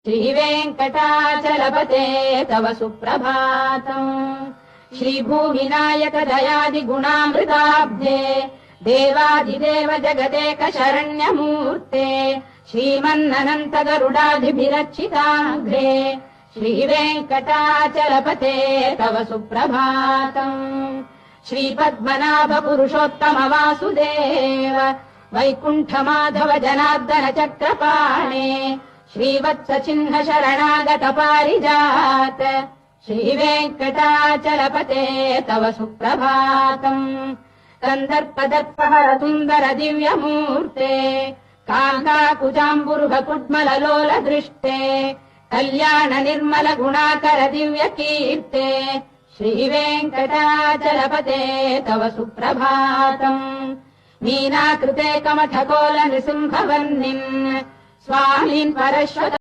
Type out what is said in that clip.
श्रीवेङ्कटाचलपते तव सुप्रभातम्। श्रीभूमिनायक दयादिगुणामृताब्धे देवादिदेव जगदेक शरण्यमूर्ते श्रीमन्ननन्त गरुडादिभिरर्चिताग्रे श्रीवेङ्कटाचलपते तव सुप्रभातम्। श्रीपद्मनाभ पुरुषोत्तम वासुदेव वैकुण्ठ माधव जनार्दन चक्रपाणे श्रीवत्स चिह्न शरणागत पारिजात श्रीवेङ्कटाचलपते तव सुप्रभातम्। कन्दर्पदर्पहर सुन्दर दिव्यमूर्ते कान्ताकुजाम्बुरुह कुड्मललोल दृष्टे कल्याण निर्मल गुणाकर दिव्य कीर्ते श्रीवेङ्कटाचलपते तव सुप्रभातम्। मीनाकृते कमठकोल नृसिंहवर्णिन् स्वामीन् परश्वत